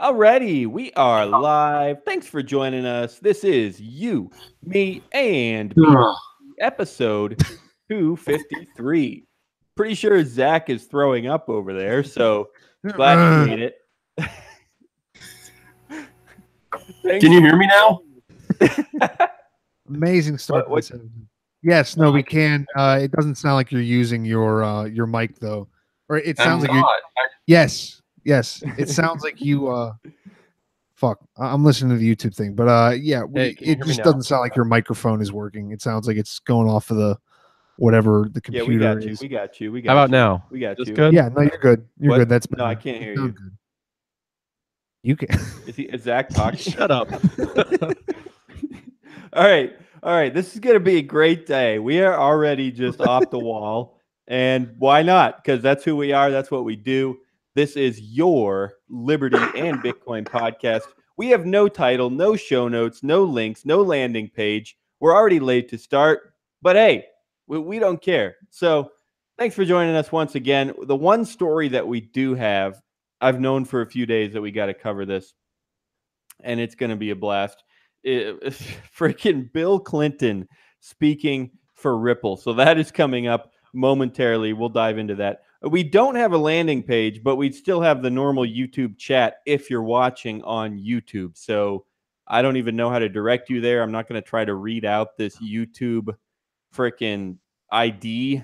Alrighty, we are live. Thanks for joining us. This is You, Me, and B episode 253. Pretty sure Zach is throwing up over there, so glad you made it. Can you hear me now? Amazing start. Yes, no, we can. It doesn't sound like you're using your mic though, or it sounds like you're. Yes, it sounds like you. Fuck, I'm listening to the YouTube thing, but yeah, it just doesn't sound like your microphone is working. It sounds like it's going off of the whatever the computer is. We got you. How about now? We got you. Good? Yeah, no, you're good. You're good. That's no, I can't hear you. Good. You can. Is Zach talking? Shut up. All right. This is going to be a great day. We are already just off the wall. And why not? Because that's who we are. That's what we do. This is your Liberty and Bitcoin podcast. We have no title, no show notes, no links, no landing page. We're already late to start. But hey, we don't care. So thanks for joining us once again. The one story that we do have, I've known for a few days that we got to cover this. And it's going to be a blast. Freaking Bill Clinton speaking for Ripple. So that is coming up momentarily. We'll dive into that. We don't have a landing page, but we still have the normal YouTube chat if you're watching on YouTube. So I don't even know how to direct you there. I'm not going to try to read out this YouTube freaking ID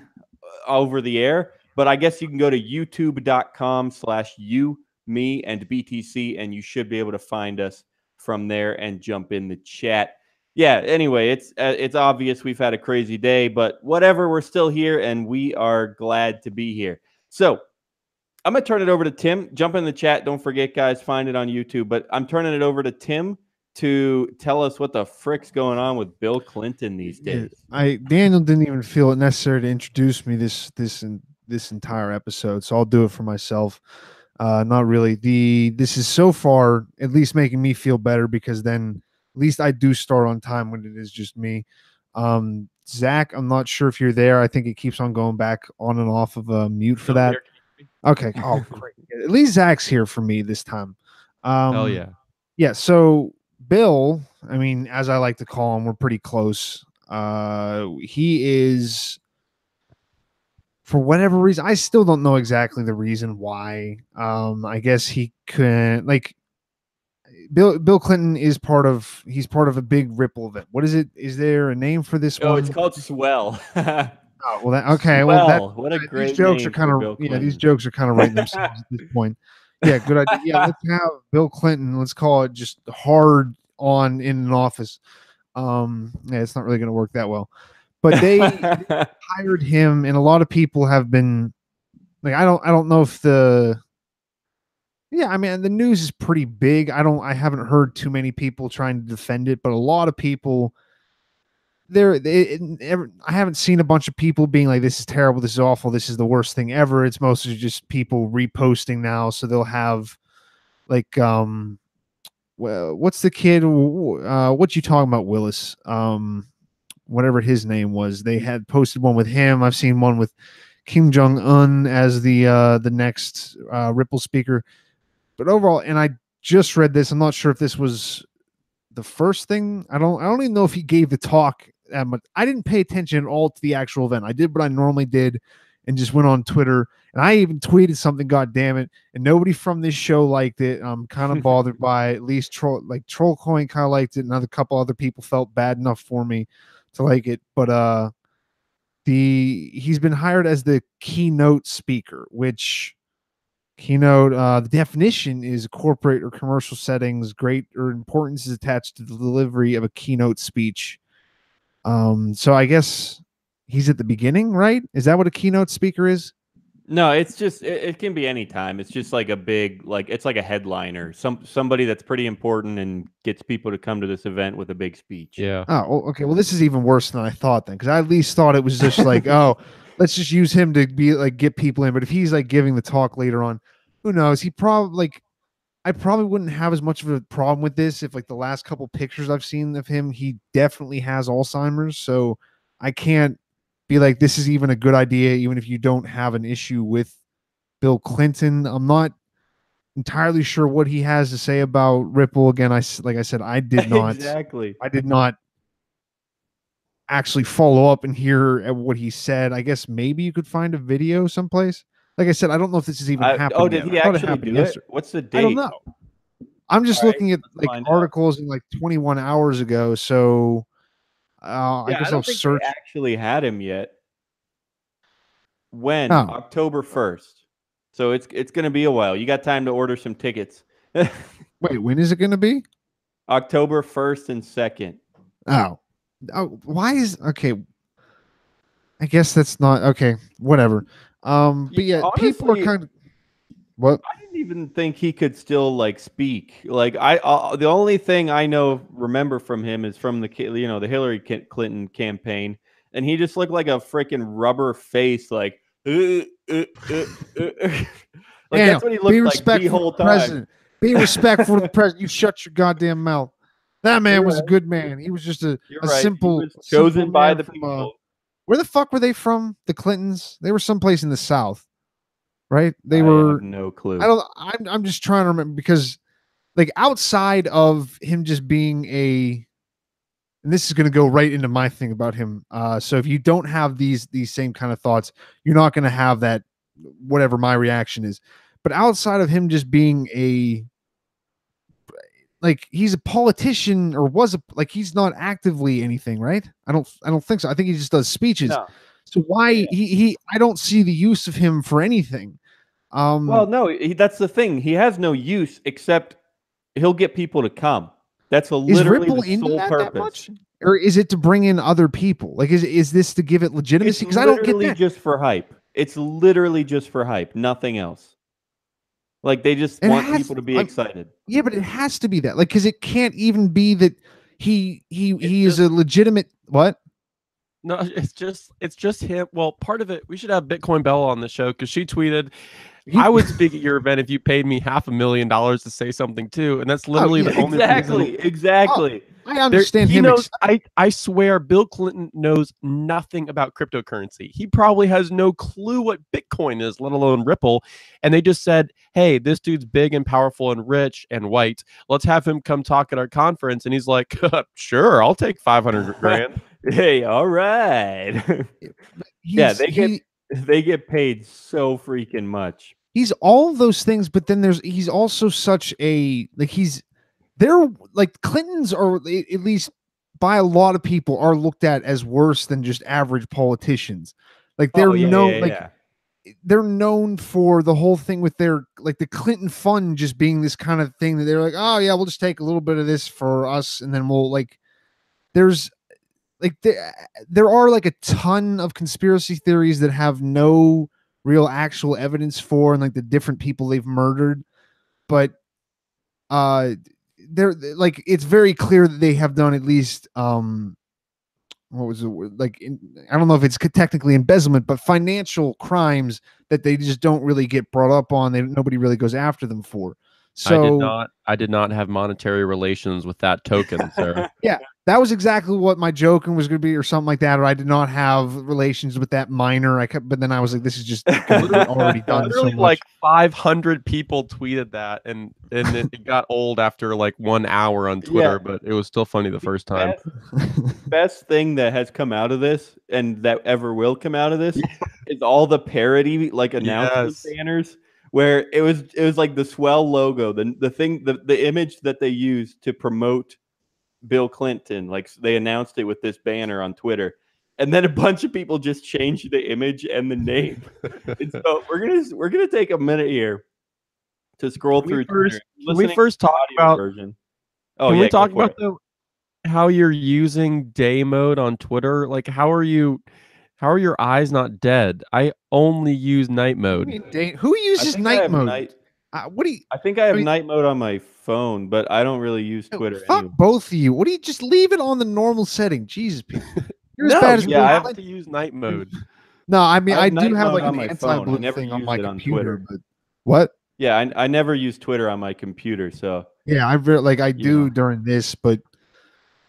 over the air, but I guess you can go to youtube.com/you, me, and BTC, and you should be able to find us from there and jump in the chat. Yeah, anyway, it's obvious we've had a crazy day, but whatever, we're still here and we are glad to be here. So I'm going to turn it over to Tim. Jump in the chat. Don't forget, guys, find it on YouTube. But I'm turning it over to Tim to tell us what the frick's going on with Bill Clinton these days. Daniel didn't even feel it necessary to introduce me this entire episode, so I'll do it for myself. Not really. This is so far at least making me feel better because then at least I do start on time when it is just me. Zach, I'm not sure if you're there. I think it keeps on going back on and off of a mute for that. Okay. Oh, great. At least Zach's here for me this time. Hell yeah. Yeah. So Bill, I mean, as I like to call him, we're pretty close. He is, for whatever reason, I still don't know exactly the reason why. I guess he couldn't, like, Bill Clinton is part of a big Ripple event. What is it? Is there a name for this one? Oh, it's called Swell. Oh, well, okay. Swell. Well, What a great these jokes name are kind for of Bill these jokes are kind of writing themselves at this point. Yeah, good idea. Yeah, let's have Bill Clinton. Let's call it just hard on in an office. Yeah, it's not really going to work that well. But they hired him, and a lot of people have been like, I don't know if I mean, the news is pretty big. I haven't heard too many people trying to defend it, but a lot of people I haven't seen a bunch of people being like, this is terrible, this is awful, this is the worst thing ever. It's mostly just people reposting now. So they'll have like, well, what's the kid? What you talking about, Willis? Whatever his name was, they had posted one with him. I've seen one with Kim Jong-un as the next Ripple speaker. But overall, and I just read this. I'm not sure if this was the first thing. I don't even know if he gave the talk that much. I didn't pay attention at all to the actual event. I did what I normally did and just went on Twitter. And I even tweeted something, God damn it. And nobody from this show liked it. I'm kind of bothered by it. At least Trollcoin kind of liked it. And a couple other people felt bad enough for me to like it. But he's been hired as the keynote speaker, which keynote, the definition is corporate or commercial settings, great or importance is attached to the delivery of a keynote speech. So I guess he's at the beginning, right? Is that what a keynote speaker is? No, it's just it can be any time. It's just like a big, like it's like a headliner, somebody that's pretty important and gets people to come to this event with a big speech. Yeah. Oh, okay. Well, this is even worse than I thought then, because I at least thought it was just like, oh, let's just use him to be like get people in. But if he's like giving the talk later on, who knows? He probably like, I probably wouldn't have as much of a problem with this if like the last couple pictures I've seen of him, he definitely has Alzheimer's. So I can't be like, this is even a good idea, even if you don't have an issue with Bill Clinton. I'm not entirely sure what he has to say about Ripple. Again, like I said, I did not exactly. I did not actually follow up and hear what he said. I guess maybe you could find a video someplace. Like I said, I don't know if this has even happened. Did yet. he I thought actually happened do yesterday. it? What's the date? I don't know. I'm just looking at like find articles in like 21 hours ago. So I guess I'll search. They actually had him yet. When? Oh. October 1st. So it's going to be a while. You got time to order some tickets. Wait, when is it going to be? October 1st and 2nd. Oh, why is okay? I guess that's not okay. Whatever. But yeah, honestly, people are kind of what? I didn't even think he could still like speak. Like the only thing I remember from him is from the Hillary Clinton campaign, and he just looked like a freaking rubber face, like. Like that's what he looked like the whole time. President. Be respectful to the president. You shut your goddamn mouth. That man was a good man. He was just a simple, chosen by the people. Where the fuck were they from? The Clintons? They were someplace in the South, right? They I were have no clue. I'm just trying to remember because, like, outside of him just being and this is going to go right into my thing about him. So if you don't have these same kind of thoughts, you're not going to have that, whatever my reaction is. But outside of him just being he's a politician or he's not actively anything, right? I don't think so. I think he just does speeches. No. So why I don't see the use of him for anything. Well, no, that's the thing. He has no use except he'll get people to come. That's literally the sole purpose. Or is it to bring in other people? Like, is this to give it legitimacy? Because I don't get that. Just for hype. It's literally just for hype. Nothing else. Like, they just want people to be excited. Yeah, but it has to be that. Like, because it can't even be that he is a legitimate what? No, it's just him. Well, part of it, we should have Bitcoin Bella on the show because she tweeted, I would speak at your event if you paid me $500,000 to say something too. And that's literally the only reason. Exactly. I understand him. I swear Bill Clinton knows nothing about cryptocurrency. He probably has no clue what Bitcoin is, let alone Ripple. And they just said, hey, this dude's big and powerful and rich and white. Let's have him come talk at our conference. And he's like, sure, I'll take 500 grand. Hey, all right. Yeah, they get paid so freaking much. He's all of those things, but then he's also such a they're like Clintons are, at least by a lot of people, are looked at as worse than just average politicians. Like they're they're known for the whole thing with their the Clinton fund just being this kind of thing that they're like, oh yeah, we'll just take a little bit of this for us, and then we'll there's there are a ton of conspiracy theories that have no real actual evidence for, and the different people they've murdered, but they're it's very clear that they have done at least what was it I don't know if it's technically embezzlement, but financial crimes that they just don't really get brought up on. Nobody really goes after them for. So I did not have monetary relations with that token, sir. Yeah, that was exactly what my joking was going to be, or something like that. Or I did not have relations with that miner. But then I was like, this is just already done. Literally, so much. 500 people tweeted that, and it got old after 1 hour on Twitter. Yeah. But it was still funny the first time. Best thing that has come out of this, and that ever will come out of this, is all the parody announcement banners. Where it was like the swell logo, the image that they used to promote Bill Clinton. They announced it with this banner on Twitter, and then a bunch of people just changed the image and the name. And so we're gonna take a minute here to scroll through. Can we first talk about version? Oh, can we talk about how you're using day mode on Twitter? How are your eyes not dead? I only use night mode. Who uses night mode? What do you? I think I have night mode on my phone, but I don't really use Twitter. Fuck anymore. Both of you. What do you just leave it on the normal setting? Jesus, people. You're as bad as I have to use night mode. No, I mean I do have an anti-blue thing on my computer. But what? Yeah, I never use Twitter on my computer. So yeah, I do during this, but.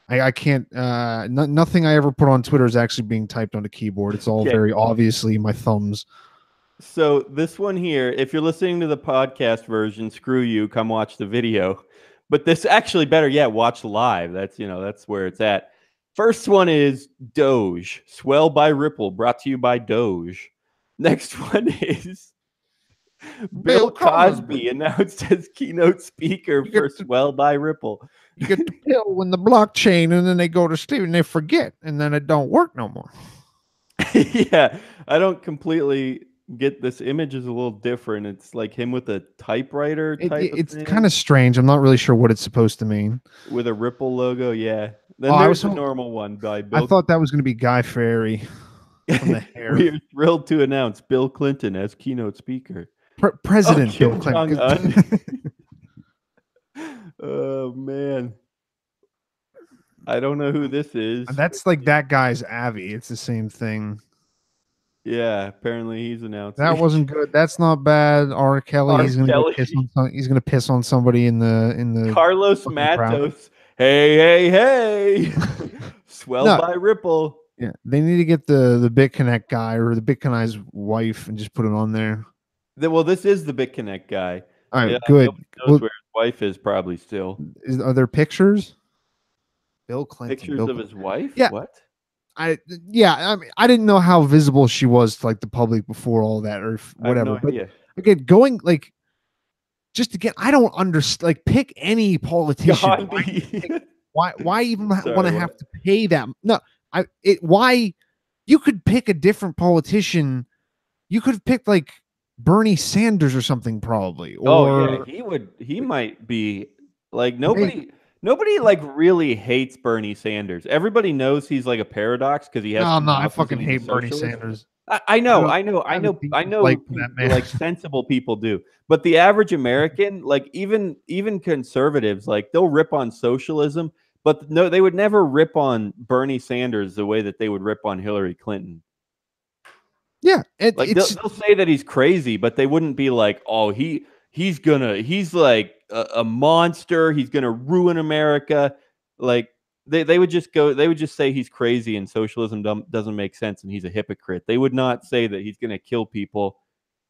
I can't. Nothing I ever put on Twitter is actually being typed on a keyboard. It's all very obviously my thumbs. So this one here, if you're listening to the podcast version, screw you, come watch the video. But this actually better yet, watch live. That's where it's at. First one is Doge, Swell by Ripple, brought to you by Doge. Next one is Bill Cosby announced as keynote speaker for Swell by Ripple. You get the pill in the blockchain, and then they go to sleep and they forget, and then it don't work no more. Yeah, I don't completely get this image is a little different. It's like him with a typewriter It's kind of strange. I'm not really sure what it's supposed to mean. With a Ripple logo, yeah. Then there's a normal one by Bill. I thought that was going to be Guy Fieri from the hair. We are thrilled to announce Bill Clinton as keynote speaker. President Bill Clinton. Oh man, I don't know who this is. That's like that guy's Avi. It's the same thing. Yeah, apparently he's announced. That wasn't good. That's not bad. R. Kelly. He's gonna piss on somebody in the Carlos Matos. Hey. Swell by Ripple. Yeah, they need to get the BitConnect guy or the BitConnect's wife and just put it on there. Well, this is the BitConnect guy. All right, good. Nobody knows where his wife is probably still. Are there pictures? Bill Clinton. Pictures of his wife? Yeah. What? I mean, I didn't know how visible she was to like the public before all that or whatever. But again, going like just again, I don't understand. Like, pick any politician. Why even want to have to pay them? No, why you could pick a different politician. You could have picked like Bernie Sanders or something probably. Or he might be like nobody like really hates Bernie Sanders. Everybody knows he's like a paradox because he has. No, I fucking hate Bernie Sanders. I know. Like sensible people do, but the average American, like even conservatives, like they'll rip on socialism, but no, they would never rip on Bernie Sanders the way that they would rip on Hillary Clinton. Yeah, they'll say that he's crazy, but they wouldn't be like, oh, he's like a monster. He's gonna ruin America. Like they would just say he's crazy and socialism doesn't make sense and he's a hypocrite. They would not say that he's gonna kill people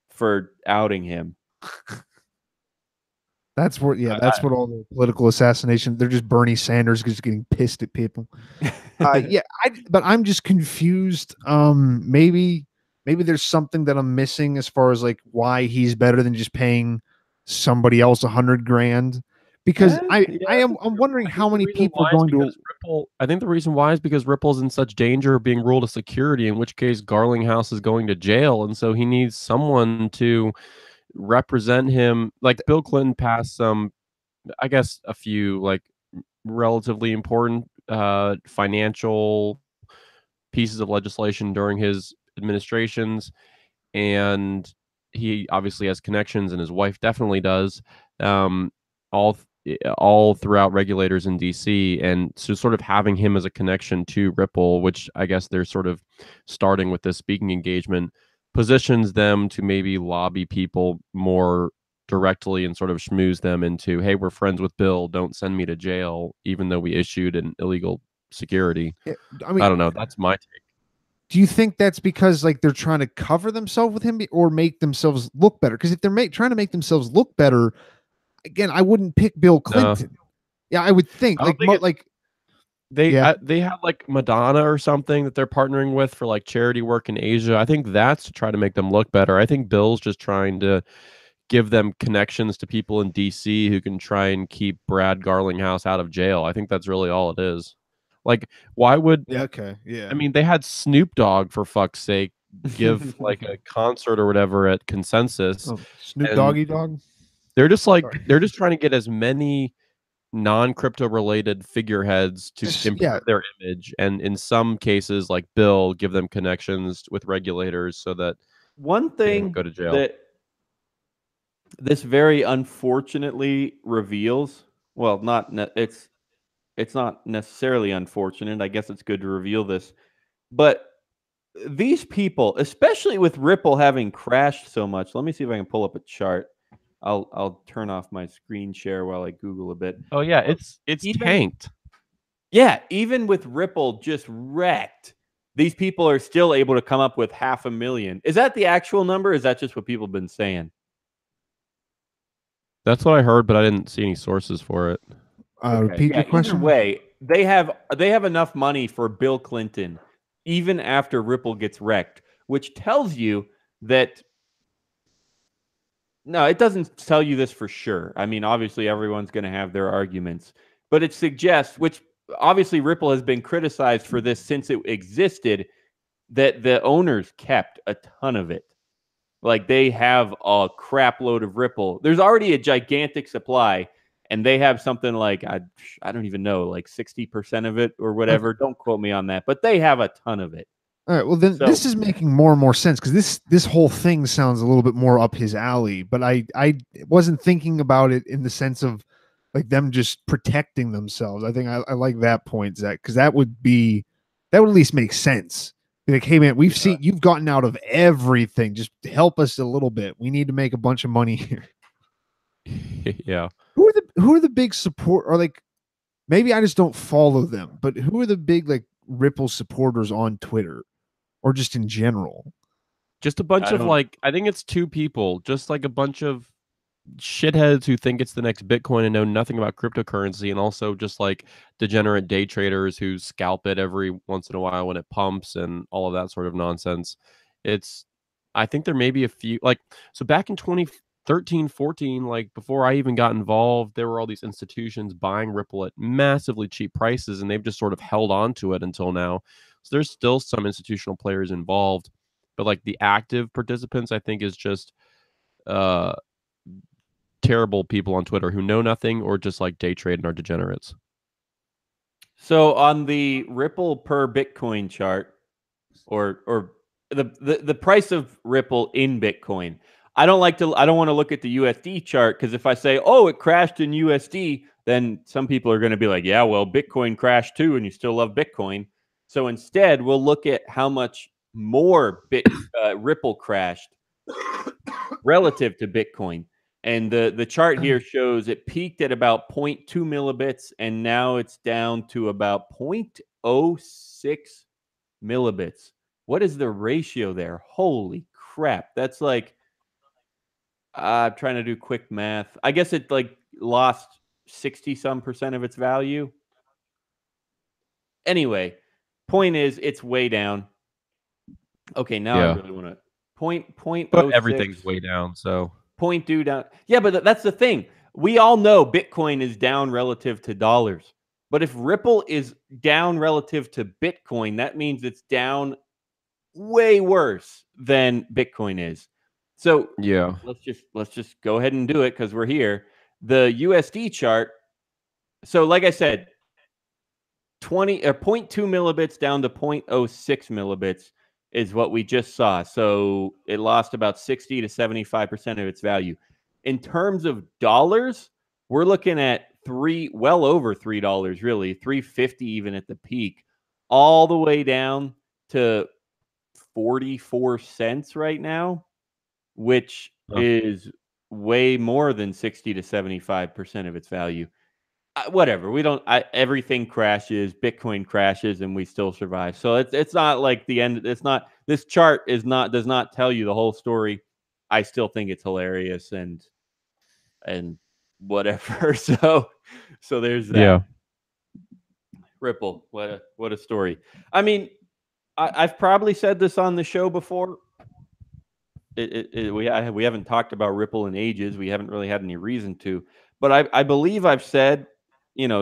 for outing him. That's what all the political assassination. They're just Bernie Sanders just getting pissed at people. But I'm just confused. Maybe there's something that I'm missing as far as like why he's better than just paying somebody else $100,000. Because I'm wondering how many people are going to Ripple. I think the reason why is because Ripple's in such danger of being ruled a security, in which case Garlinghouse is going to jail, and so he needs someone to represent him. Like Bill Clinton passed some, I guess, a few like relatively important financial pieces of legislation during his administrations, and he obviously has connections, and his wife definitely does, all throughout regulators in DC, and so sort of having him as a connection to Ripple, which I guess they're sort of starting with this speaking engagement, positions them to maybe lobby people more directly and sort of schmooze them into, hey, we're friends with Bill, don't send me to jail, even though we issued an illegal security. I don't know. That's my take. Do you think that's because like they're trying to cover themselves with him or make themselves look better? Because if they're trying to make themselves look better, again, I wouldn't pick Bill Clinton. No. Yeah, I would think they have like Madonna or something that they're partnering with for like charity work in Asia. I think that's to try to make them look better. I think Bill's just trying to give them connections to people in DC who can try and keep Brad Garlinghouse out of jail. I think that's really all it is. Like, why would? Yeah, okay, yeah. I mean, they had Snoop Dogg, for fuck's sake, give like a concert or whatever at Consensus. Snoop Doggy Dogg. They're just trying to get as many non-crypto related figureheads to improve their image, and in some cases, like Bill, give them connections with regulators so that one thing they don't go to jail. That this very unfortunately reveals. Well, it's not necessarily unfortunate. I guess it's good to reveal this. But these people, especially with Ripple having crashed so much, let me see if I can pull up a chart. I'll turn off my screen share while I Google a bit. Oh yeah, it's tanked. Yeah, even with Ripple just wrecked, these people are still able to come up with 500,000. Is that the actual number? Or is that just what people have been saying? That's what I heard, but I didn't see any sources for it. Repeat your question. Either way, they have enough money for Bill Clinton, even after Ripple gets wrecked, which tells you that. No, it doesn't tell you this for sure. I mean, obviously, everyone's going to have their arguments, but it suggests, which obviously Ripple has been criticized for this since it existed, that the owners kept a ton of it. Like, they have a crap load of Ripple. There's already a gigantic supply, and they have something like, I don't even know, like 60% of it or whatever. Don't quote me on that, but they have a ton of it. All right. Well, then this is making more and more sense, because this whole thing sounds a little bit more up his alley. But I wasn't thinking about it in the sense of like them just protecting themselves. I think I like that point, Zach, because that would at least make sense. Like, hey man, we've seen you've gotten out of everything. Just help us a little bit. We need to make a bunch of money here. Yeah. Who are the big support, or like maybe I just don't follow them, but who are the big like Ripple supporters on Twitter or just in general? Just a bunch of like, I think it's two people, just like a bunch of shitheads who think it's the next Bitcoin and know nothing about cryptocurrency, and also just like degenerate day traders who scalp it every once in a while when it pumps and all of that sort of nonsense. I think there may be a few, like, so back in 2013, 14, like before I even got involved, there were all these institutions buying Ripple at massively cheap prices, and they've just sort of held on to it until now. So there's still some institutional players involved, but like the active participants, I think, is just terrible people on Twitter who know nothing or just like day trade and are degenerates. So on the Ripple per Bitcoin chart, or the price of Ripple in Bitcoin, I don't want to look at the USD chart, because if I say, oh, it crashed in USD, then some people are going to be like, yeah, well, Bitcoin crashed too, and you still love Bitcoin. So instead, we'll look at how much more Ripple crashed relative to Bitcoin. And the chart here shows it peaked at about 0.2 millibits, and now it's down to about 0.06 millibits. What is the ratio there? Holy crap. That's like, I'm trying to do quick math. I guess it like lost 60% of its value. Anyway, point is, it's way down. Okay, now I really want to point. But everything's way down, so 0.2 down. Yeah, but that's the thing. We all know Bitcoin is down relative to dollars. But if Ripple is down relative to Bitcoin, that means it's down way worse than Bitcoin is. So yeah, let's just go ahead and do it, because we're here. The USD chart. So like I said, 0.2 millibits down to 0.06 millibits is what we just saw. So it lost about 60 to 75% of its value. In terms of dollars, we're looking at well over $3, really, $3.50 even at the peak, all the way down to 44 cents right now, which is way more than 60 to 75% of its value. Whatever, everything crashes, Bitcoin crashes, and we still survive. So it's not like the end. It's not, this chart does not tell you the whole story. I still think it's hilarious and whatever. So there's that. Yeah. Ripple, what a story. I mean, I've probably said this on the show before. We haven't talked about Ripple in ages. We haven't really had any reason to, but I believe I've said,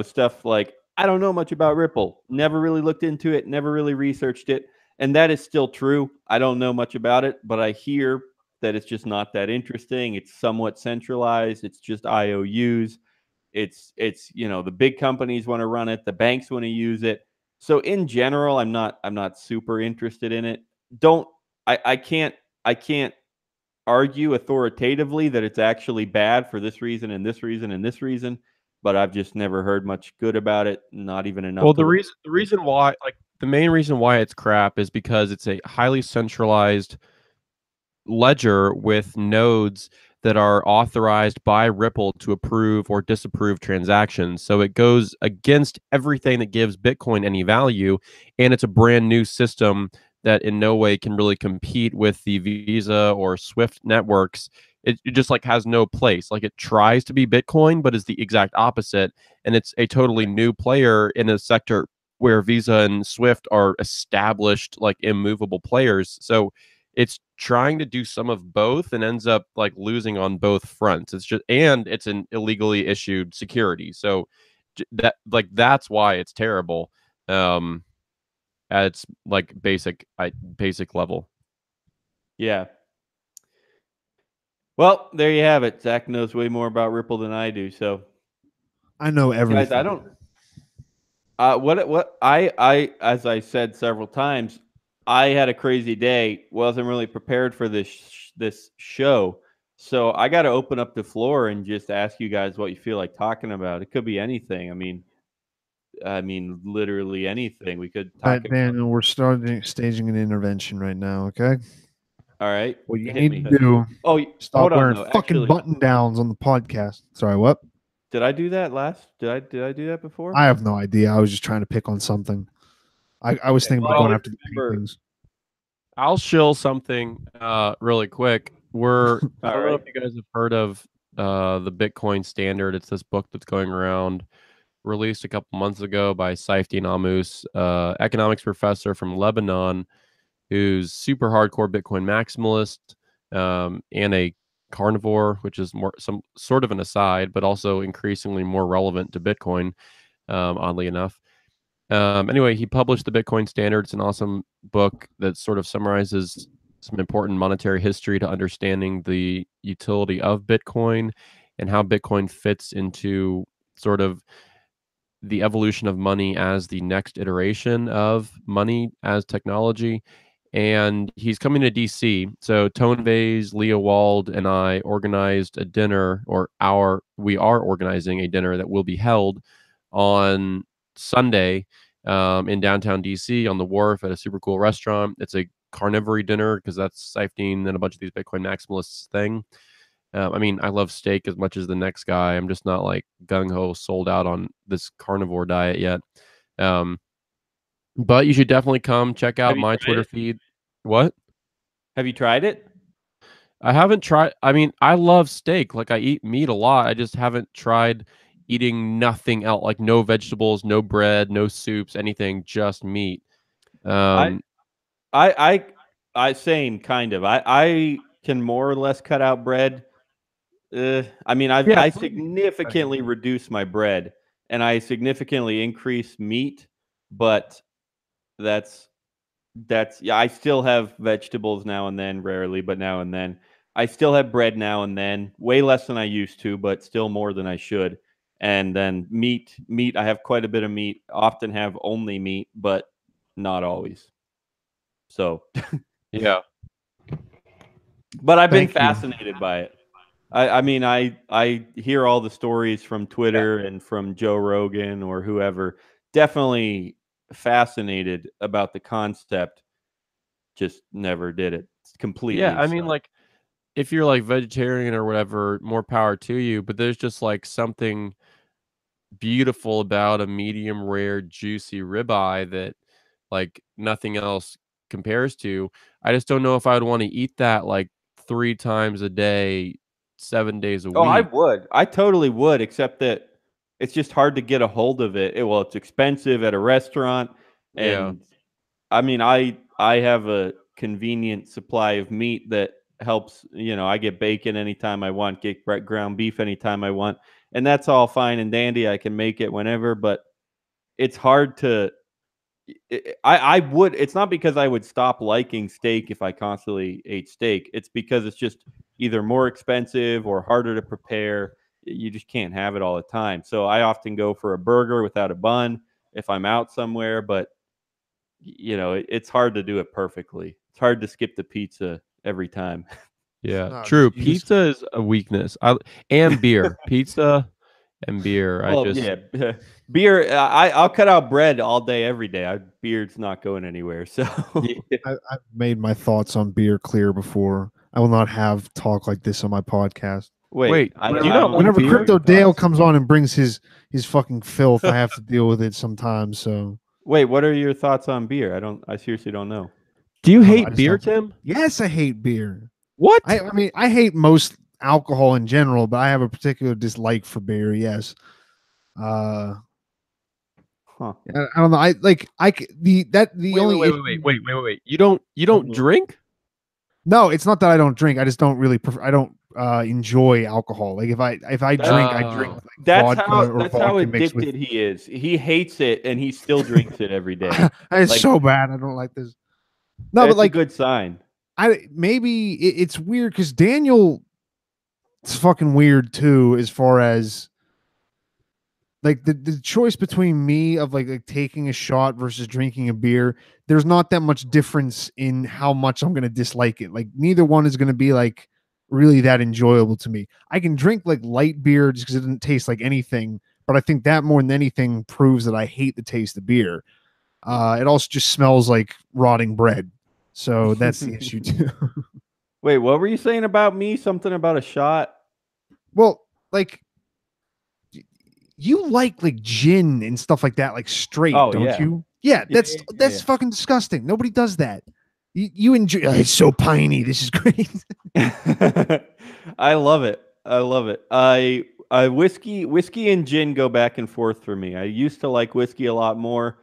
stuff like, I don't know much about Ripple, never really looked into it, never really researched it. And that is still true. I don't know much about it, but I hear that it's just not that interesting. It's somewhat centralized. It's just IOUs. It's the big companies want to run it. The banks want to use it. So in general, I'm not super interested in it. I can't argue authoritatively that it's actually bad for this reason and this reason and this reason, but I've just never heard much good about it. Not even enough. Well, the reason why, like, the main reason why it's crap is because it's a highly centralized ledger with nodes that are authorized by Ripple to approve or disapprove transactions. So it goes against everything that gives Bitcoin any value. And it's a brand new system that in no way can really compete with the Visa or Swift networks. It just like has no place. Like it tries to be Bitcoin, but is the exact opposite. And it's a totally new player in a sector where Visa and Swift are established, like immovable players. So it's trying to do some of both and ends up like losing on both fronts. And it's an illegally issued security. So that's why it's terrible. At its like basic level. Yeah. Well, there you have it. Zach knows way more about Ripple than I do. So I know everything. guys, I don't. What I as I said several times, I had a crazy day. Wasn't really prepared for this show, so I got to open up the floor and just ask you guys what you feel like talking about. It could be anything. I mean, literally anything. We could talk about. Daniel, we're staging an intervention right now. Okay. All right. What you Hit need me. to do? Oh, Stop hold on. wearing No, fucking actually, button downs on the podcast. Sorry, what? did I do that last? Did I do that before? I have no idea. I was just trying to pick on something. I was thinking about well, going after the remember- paintings. I'll shill something really quick. I don't know if you guys have heard of the Bitcoin Standard. It's this book that's going around, released a couple months ago by Saifedean Ammous, economics professor from Lebanon, who's super hardcore Bitcoin maximalist and a carnivore, which is more some sort of an aside, but also increasingly more relevant to Bitcoin, oddly enough. Anyway, he published the Bitcoin Standard. It's an awesome book that sort of summarizes some important monetary history to understanding the utility of Bitcoin and how Bitcoin fits into sort of the evolution of money as the next iteration of money as technology. And he's coming to DC. So Tone Vase, Leah Wald, and I organized a dinner, we are organizing a dinner that will be held on Sunday in downtown DC on the wharf at a super cool restaurant. It's a carnivory dinner because that's Saifedean and a bunch of these Bitcoin maximalists thing. I mean, I love steak as much as the next guy. I'm just not like gung ho sold out on this carnivore diet yet. But you should definitely come check out my Twitter feed. What? Have you tried it? I haven't tried. I mean, I love steak. Like I eat meat a lot. I just haven't tried eating nothing else, like no vegetables, no bread, no soups, anything, just meat. I same kind of. I can more or less cut out bread. I mean, I significantly reduce my bread and I significantly increase meat, but that's yeah. I still have vegetables now and then, rarely, but now and then. I still have bread now and then, way less than I used to, but still more than I should. And then meat. I have quite a bit of meat. Often have only meat, but not always. So yeah. But I've been fascinated by it. I mean, I hear all the stories from Twitter and from Joe Rogan or whoever. Definitely fascinated about the concept. Just never did it completely. Yeah, I mean, like, if you're like vegetarian or whatever, more power to you. But there's just like something beautiful about a medium rare, juicy ribeye that like nothing else compares to. I just don't know if I would want to eat that like 3 times a day, 7 days a Oh, I week. would. I totally would, except that it's just hard to get a hold of it. Well, it's expensive at a restaurant, Yeah. and I mean, I have a convenient supply of meat that helps. You know, I get bacon anytime I want, get ground beef anytime I want, and that's all fine and dandy. I can make it whenever, but it's hard to. I would. It's not because I would stop liking steak if I constantly ate steak. It's because it's just either more expensive or harder to prepare. You just can't have it all the time. So I often go for a burger without a bun if I'm out somewhere, but you know, it's hard to do it perfectly. It's hard to skip the pizza every time. Yeah. No, True. you just- Pizza is a weakness. And beer. Pizza and beer. Yeah, beer. I'll cut out bread all day, every day. Beer's not going anywhere. So I've made my thoughts on beer clear before. I will not have talk like this on my podcast. Wait, I, do you not like Whenever beer? Crypto Dale comes on and brings his fucking filth, I have to deal with it sometimes. So Wait, what are your thoughts on beer? I seriously don't know. Do you I hate just beer, don't- Tim? yes, I hate beer. What? I mean, I hate most alcohol in general, but I have a particular dislike for beer. Yes. Uh, Huh. I don't know. The only wait. You don't Mhm. drink? No, it's not that I don't drink. I just don't really I don't enjoy alcohol. Like if I drink, I drink Oh. like That's vodka how or that's how vodka mixed addicted with. he is. He hates it and he still drinks it every day. It's Like, so bad. I don't like this. No, that's but like a good sign. maybe it's weird because Daniel, it's fucking weird too, as far as like the choice between me of like taking a shot versus drinking a beer. There's not that much difference in how much I'm gonna dislike it. Like neither one is gonna be like really that enjoyable to me. I can drink like light beer just because it doesn't taste like anything, but I think that more than anything proves that I hate the taste of beer. It also just smells like rotting bread. So that's the issue too. Wait, what were you saying about me? Something about a shot? Well, like you like gin and stuff like that, like straight, Oh, don't yeah. you? Yeah, that's yeah. fucking disgusting. Nobody does that. You enjoy. Oh, it's so piney. This is great. I love it. I love it. I whiskey and gin go back and forth for me. I used to like whiskey a lot more.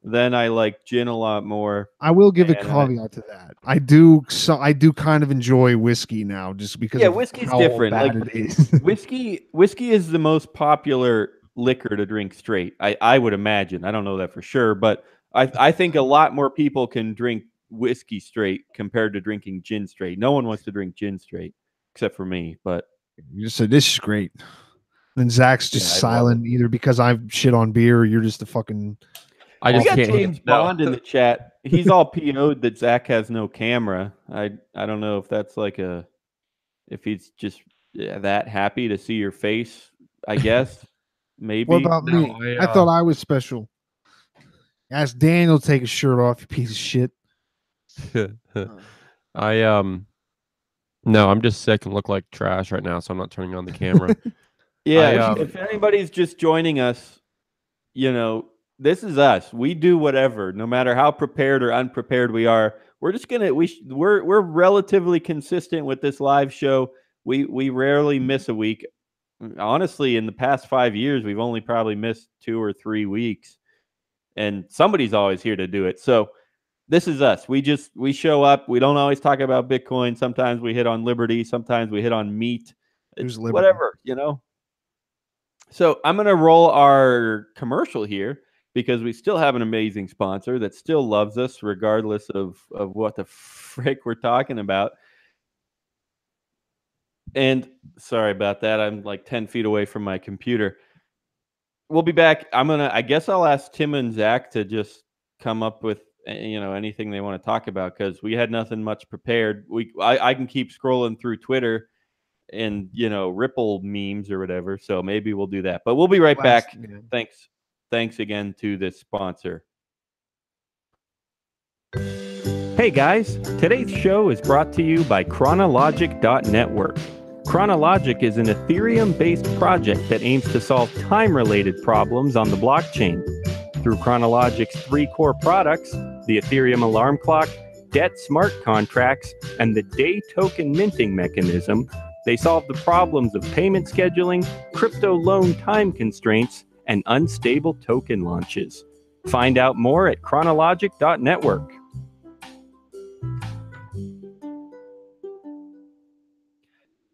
Then I like gin a lot more. I will give a And caveat to that. I do kind of enjoy whiskey now, just because Yeah, of whiskey's how different. bad Like it is. whiskey is the most popular liquor to drink straight. I would imagine. I don't know that for sure, but I think a lot more people can drink whiskey straight compared to drinking gin straight. No one wants to drink gin straight except for me, but You just said this is great. Then Zach's just Yeah, I love silent, either because I've shit on beer or you're just a fucking. I we just got can't. James No. Bond in the chat. He's all PO'd that Zach has no camera. I don't know if that's like if he's just that happy to see your face. I guess maybe. What about No, me? I thought I was special. Ask Daniel to take his shirt off, you piece of shit. No, I'm just sick and look like trash right now, so I'm not turning on the camera. Yeah, if anybody's just joining us, this is us. We do whatever, no matter how prepared or unprepared we are. We're just we're relatively consistent with this live show. We rarely miss a week. Honestly, in the past 5 years, we've only probably missed 2 or 3 weeks, and somebody's always here to do it. So this is us. We show up. We don't always talk about Bitcoin. Sometimes we hit on Liberty. Sometimes we hit on meat. Who's It's Liberty? whatever. So I'm going to roll our commercial here because we still have an amazing sponsor that still loves us regardless of what the frick we're talking about. And sorry about that. I'm like 10 feet away from my computer. We'll be back. I guess I'll ask Tim and Zach to just come up with, anything they want to talk about because we had nothing much prepared. I can keep scrolling through Twitter and Ripple memes or whatever. So maybe we'll do that. But we'll be right back. Yeah. Thanks again to this sponsor. Hey guys, today's show is brought to you by Chronologic.network. Chronologic is an Ethereum-based project that aims to solve time-related problems on the blockchain. Through Chronologic's 3 core products, the Ethereum alarm clock, debt smart contracts, and the day token minting mechanism, they solve the problems of payment scheduling, crypto loan time constraints, and unstable token launches. Find out more at chronologic.network.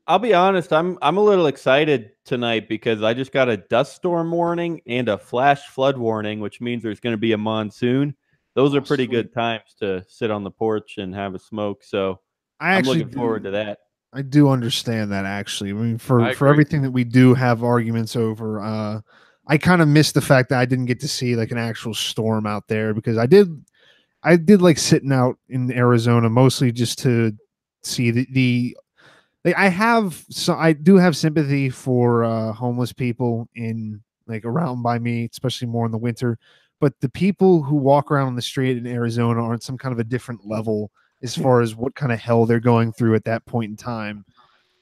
I'll be honest, I'm a little excited tonight because I just got a dust storm warning and a flash flood warning, which means there's going to be a monsoon. Those are pretty good times to sit on the porch and have a smoke. So I'm looking forward to that. I do understand that, actually. I mean, for agree. everything that we do have arguments over, I kind of miss the fact that I didn't get to see like an actual storm out there, because I did like sitting out in Arizona mostly just to see the like, I do have sympathy for homeless people in like around by me, especially more in the winter. But the people who walk around on the street in Arizona are on some kind of a different level as far as what kind of hell they're going through at that point in time,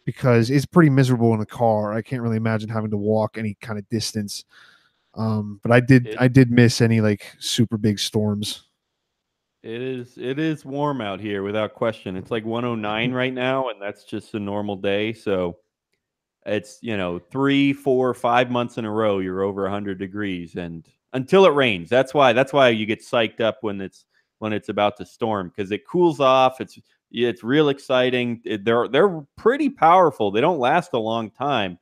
because it's pretty miserable in a car. I can't really imagine having to walk any kind of distance. But I did miss any like super big storms. It is warm out here without question. It's like 109 right now, and that's just a normal day. So it's 3, 4, 5 months in a row you're over 100 degrees, and until it rains. That's why you get psyched up when it's about to storm, because it cools off. It's real exciting. They're pretty powerful. They don't last a long time,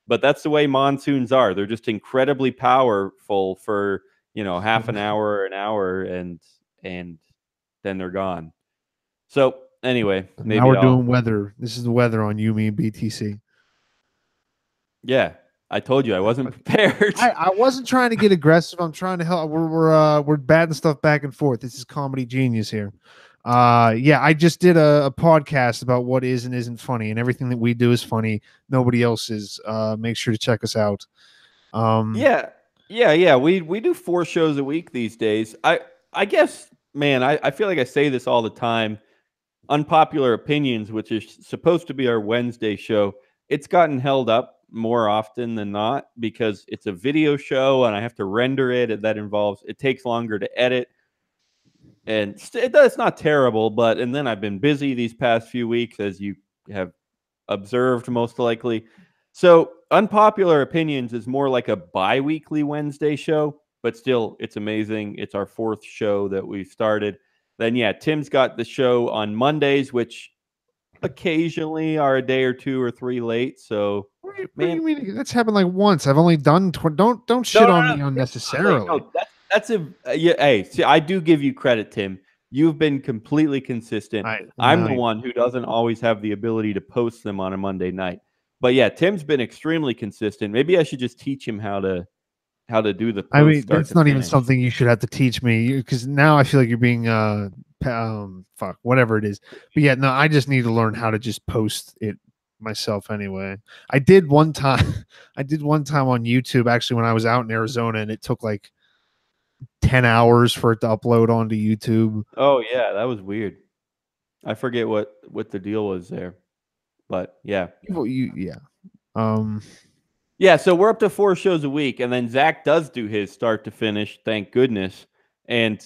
but that's the way monsoons are. They're just incredibly powerful for half an hour, and then they're gone. So anyway, maybe now we're doing weather. This is the weather on Yumi and BTC. Yeah, I told you I wasn't prepared. I wasn't trying to get aggressive. I'm trying to help. We're batting stuff back and forth. This is comedy genius here. Yeah, I just did a podcast about what is and isn't funny, and everything that we do is funny. Nobody else is. Make sure to check us out. Yeah. We do 4 shows a week these days. I guess, man, I feel like I say this all the time. Unpopular Opinions, which is supposed to be our Wednesday show, it's gotten held up more often than not because it's a video show and I have to render it, and it takes longer to edit. And it's not terrible, and then I've been busy these past few weeks, as you have observed most likely. So Unpopular Opinions is more like a bi-weekly Wednesday show, but still, it's amazing. It's our 4th show that we've started. Then, yeah, Tim's got the show on Mondays, which occasionally are a day or 2 or 3 late. So, what do you mean? That's happened like once. I've only done. Don't shit on me unnecessarily. No, that's yeah. Hey, see, I do give you credit, Tim. You've been completely consistent. I'm the one who doesn't always have the ability to post them on a Monday night. But yeah, Tim's been extremely consistent. Maybe I should just teach him how to do the post. I mean, that's not even something you should have to teach me, because now I feel like you're being fuck, whatever it is. But yeah, no, I just need to learn how to just post it myself anyway. I did one time on YouTube, actually, when I was out in Arizona, and it took like 10 hours for it to upload onto YouTube. Oh yeah, that was weird. I forget what the deal was there, but yeah. Yeah, so we're up to 4 shows a week, and then Zach does do his start to finish, thank goodness. And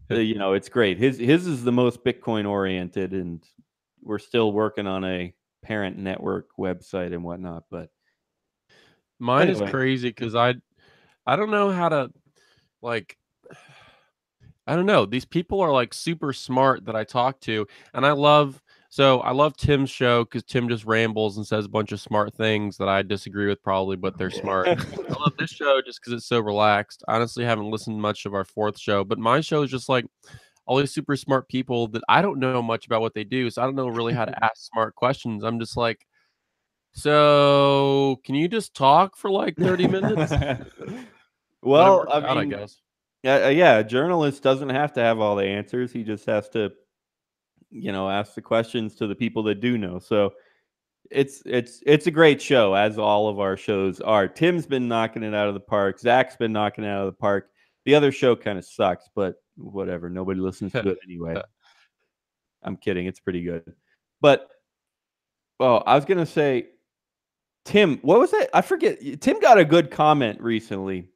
it's great. His is the most Bitcoin oriented, and we're still working on a parent network website and whatnot. But mine is crazy because I don't know how to, like, I don't know. These people are like super smart that I talk to, and I love Tim's show because Tim just rambles and says a bunch of smart things that I disagree with probably, but they're smart. I love this show just because it's so relaxed. I honestly haven't listened much of our 4th show, but my show is just like all these super smart people that I don't know much about what they do, so I don't know really how to ask smart questions. I'm just like, so can you just talk for like 30 minutes? Well, I guess. Yeah, a journalist doesn't have to have all the answers. He just has to, ask the questions to the people that do know. So it's a great show, as all of our shows are. Tim's been knocking it out of the park. Zach's been knocking it out of the park. The other show kind of sucks, but whatever. Nobody listens to it anyway. I'm kidding. It's pretty good. But, I was going to say, Tim, what was that? I forget. Tim got a good comment recently.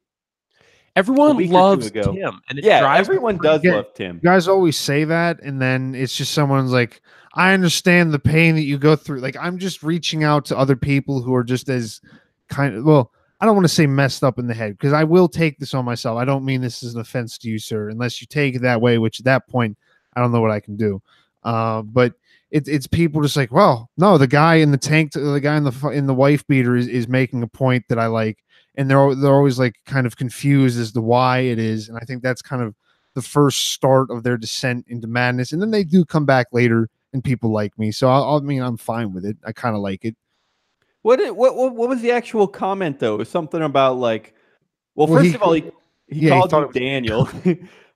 Everyone loves Tim, and everyone does love Tim. You guys always say that, and then it's just someone's like, I understand the pain that you go through. Like, I'm just reaching out to other people who are just as kind of, well, I don't want to say messed up in the head, because I will take this on myself. I don't mean this as an offense to you, sir, unless you take it that way, which at that point, I don't know what I can do. But it's people just like, well, no, the guy in the tank, the guy in the wife beater is making a point that I like. And they're always like kind of confused as to why it is. And I think that's kind of the first start of their descent into madness. And then they do come back later, and people like me. So I'm fine with it. I kind of like it. What was the actual comment though? It was something about like, first of all, he called you Daniel,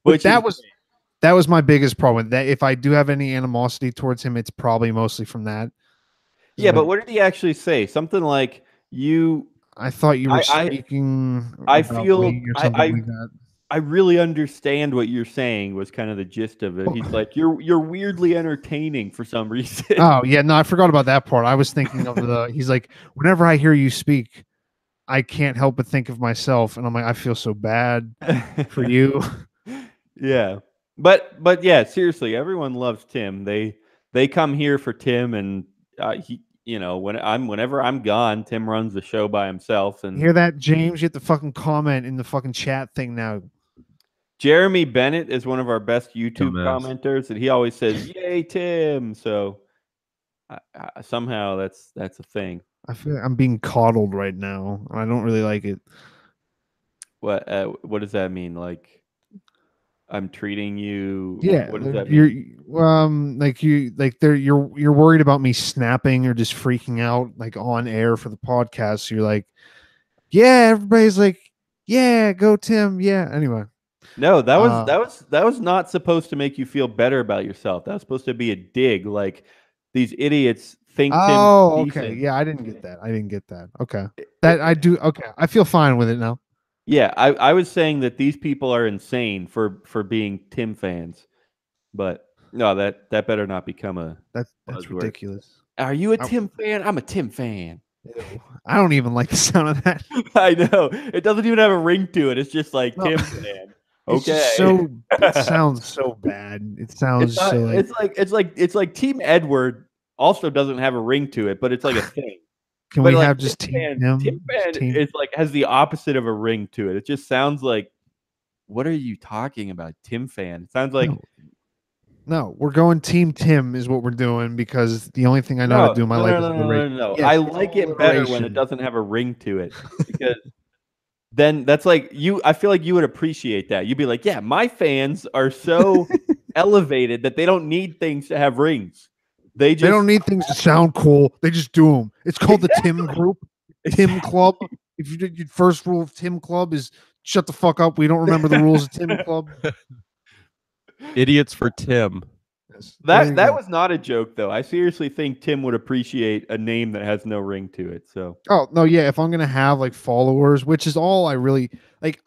which that was my biggest problem. That if I do have any animosity towards him, it's probably mostly from that. Yeah, but what did he actually say? Something like, I thought you were speaking. I feel or something like that. I really understand what you're saying was kind of the gist of it. He's like, you're weirdly entertaining for some reason. Oh yeah, no, I forgot about that part. I was thinking of he's like, whenever I hear you speak, I can't help but think of myself, and I'm like, I feel so bad for you. Yeah. But yeah, seriously, everyone loves Tim. They come here for Tim, and he, whenever I'm gone, Tim runs the show by himself. And Hear that, James? You have to fucking comment in the fucking chat thing now. Jeremy Bennett is one of our best YouTube Dumbass. commenters, and he always says, "Yay, Tim!" So somehow that's a thing. I feel like I'm being coddled right now. I don't really like it. What does that mean? Like I'm treating you? Yeah, What does that mean? you're worried about me snapping or just freaking out like on air for the podcast. So you're like, yeah, everybody's like, yeah, go Tim. Yeah. Anyway. No, that was not supposed to make you feel better about yourself. That was supposed to be a dig. Like these idiots think Tim's Oh, okay. decent. Yeah, I didn't get that. Okay. That I do. Okay. I feel fine with it now. Yeah, I was saying that these people are insane for being Tim fans, but no, that better not become a That's buzzword. ridiculous. Are you a Tim fan? I'm a Tim fan. Ew. I don't even like the sound of that. I know. It doesn't even have a ring to it. It's just like No. Tim fan. It's Okay. just it sounds so bad. It sounds It's not, so it's like Team Edward also doesn't have a ring to it, but it's like a thing. Can But we like have just Team Tim Tim? fan is like has the opposite of a ring to it. It just sounds like, what are you talking about, Tim fan? It sounds like No, we're going Team Tim is what we're doing because the only thing I know how to do in my life is alliteration. No. Yes, I it's like all it better when alliteration. it doesn't have a ring to it because then that's like you. I feel like you would appreciate that. You'd be like, yeah, my fans are so elevated that they don't need things to have rings. They don't need things to sound cool. They just do them. It's called the Tim Group, Tim Club. If you did your first rule of Tim Club is shut the fuck up. We don't remember the rules of Tim Club. Idiots for Tim. That was not a joke though. I seriously think Tim would appreciate a name that has no ring to it. So oh no, yeah. If I'm gonna have like followers, which is all I really like,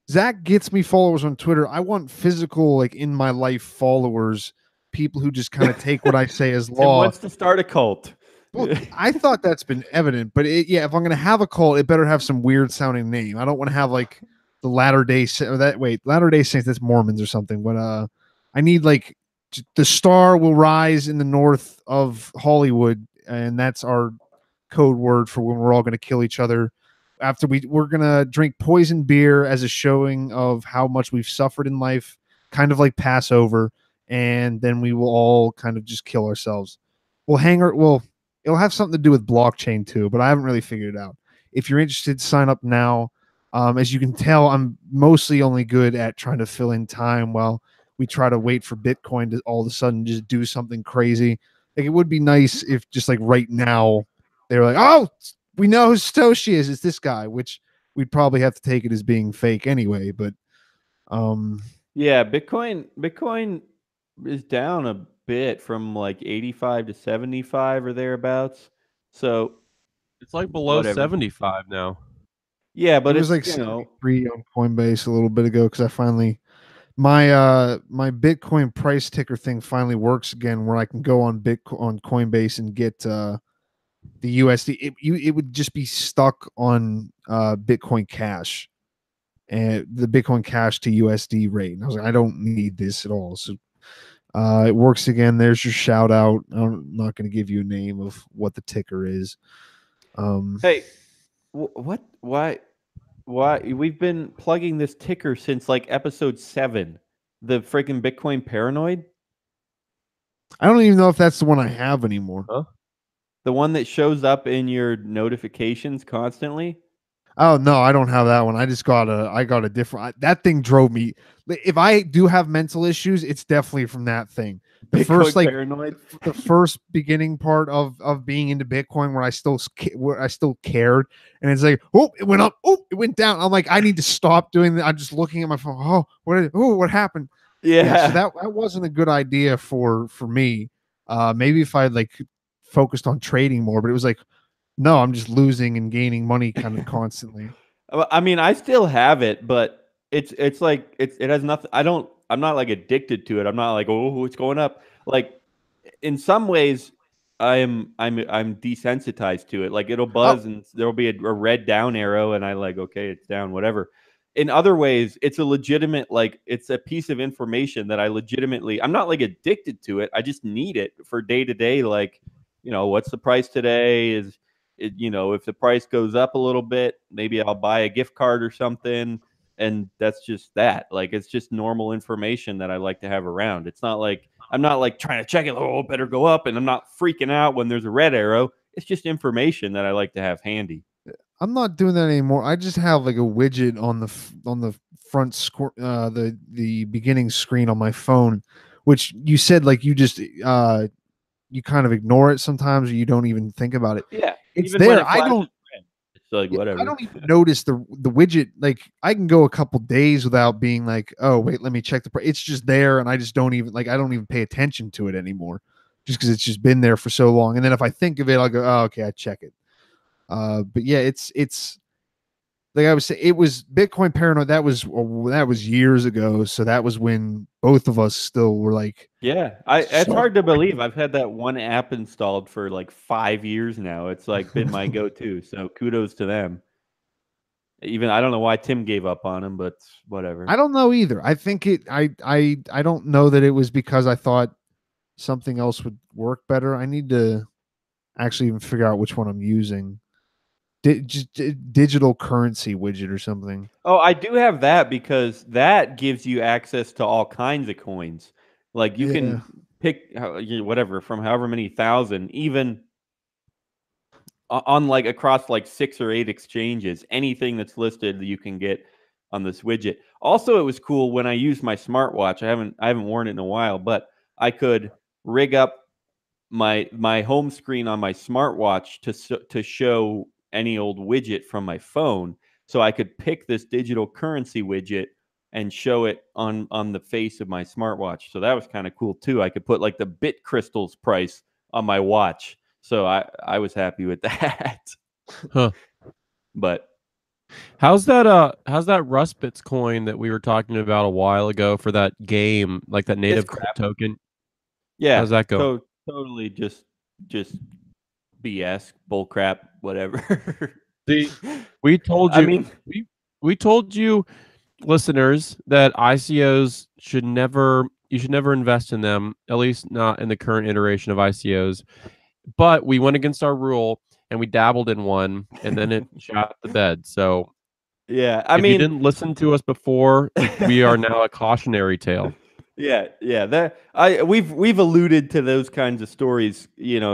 Zach gets me followers on Twitter. I want physical, like in my life followers, people who just kind of take what I say as Tim law. wants to start a cult. Well, I thought that's been evident, but yeah, if I'm gonna have a cult, it better have some weird sounding name. I don't want to have like the Latter-day Saints. That's Mormons or something. But I need like the star will rise in the north of Hollywood, and that's our code word for when we're all gonna kill each other. After we're gonna drink poison beer as a showing of how much we've suffered in life, kind of like Passover, and then we will all kind of just kill ourselves. It'll have something to do with blockchain too, but I haven't really figured it out. If you're interested, sign up now. As you can tell, I'm mostly only good at trying to fill in time while we try to wait for Bitcoin to all of a sudden just do something crazy. Like it would be nice if just like right now they were like, oh, we know who Satoshi is. It's this guy, which we'd probably have to take it as being fake anyway. But yeah, Bitcoin is down a bit from like 85 to 75 or thereabouts. So it's like below whatever. 75 now. Yeah, but it was like 73 on Coinbase a little bit ago because I finally my Bitcoin price ticker thing finally works again, where I can go on Coinbase and get the USD. It would just be stuck on Bitcoin Cash and the Bitcoin Cash to USD rate. And I was like, I don't need this at all. So it works again. There's your shout out. I'm not going to give you a name of what the ticker is. Hey, what? Why? We've been plugging this ticker since like episode 7. The freaking Bitcoin Paranoid. I don't even know if that's the one I have anymore. Huh? The one that shows up in your notifications constantly. Oh no, I don't have that one. I got a different. That thing drove me. If I do have mental issues, it's definitely from that thing. The Bitcoin Paranoid. The first beginning part of being into Bitcoin, where I still cared, and it's like, oh, it went up, oh, it went down. I'm like, I need to stop doing that. I'm just looking at my phone. What happened? Yeah. So that wasn't a good idea for me. Maybe if I like focused on trading more, but it was like, no, I'm just losing and gaining money kind of constantly. I mean, I still have it, but it's like it has nothing. I'm not like addicted to it. I'm not like, oh, it's going up. Like in some ways, I'm desensitized to it. Like it'll Oh, buzz and there'll be a red down arrow, and I like, okay, it's down, whatever. In other ways, it's a legitimate, like it's a piece of information that I legitimately, I'm not like addicted to it. I just need it for day to day. Like, what's the price today? Is it, if the price goes up a little bit, maybe I'll buy a gift card or something. And that's just that. Like it's just normal information that I like to have around. It's not like I'm not like trying to check it. Oh, it better go up, and I'm not freaking out when there's a red arrow. It's just information that I like to have handy. I'm not doing that anymore. I just have like a widget on the front the beginning screen on my phone, which you said like you just you kind of ignore it sometimes, or you don't even think about it. Yeah, It's even when there. it flashes red, it's like I whatever. don't even notice the widget. Like I can go a couple days without being like, oh wait, let me check the price. It's just there, and I just don't even like. I don't even pay attention to it anymore, just because it's just been there for so long. And then if I think of it, I'll go, oh okay, I check it. But yeah, it's like I was saying, it was Bitcoin Paranoid. That was years ago. So that was when both of us still were like, Yeah, it's hard to believe. I've had that one app installed for like 5 years now. It's like been my go-to. So kudos to them. Even I don't know why Tim gave up on him, but whatever. I don't know either. I think I don't know that it was because I thought something else would work better. I need to actually even figure out which one I'm using. Digital currency widget or something. Oh, I do have that because that gives you access to all kinds of coins. Like you Yeah. can pick whatever from however many thousand, even on like across like 6 or 8 exchanges, anything that's listed you can get on this widget. Also, it was cool when I used my smartwatch. I haven't worn it in a while, but I could rig up my home screen on my smartwatch to show any old widget from my phone. So I could pick this digital currency widget and show it on the face of my smartwatch. So that was kind of cool too. I could put like the bit crystals price on my watch. So I was happy with that. Huh. But how's that Rust Bits coin that we were talking about a while ago for that game, like that native crap. token? Yeah, How's that go? totally just BS, bullcrap, whatever. See, we told I you mean, we told you listeners that ICOs you should never invest in them, at least not in the current iteration of ICOs. But we went against our rule and we dabbled in one and then it shot the bed. So yeah, I if you mean, didn't listen to us before, we are now a cautionary tale. yeah. We've alluded to those kinds of stories,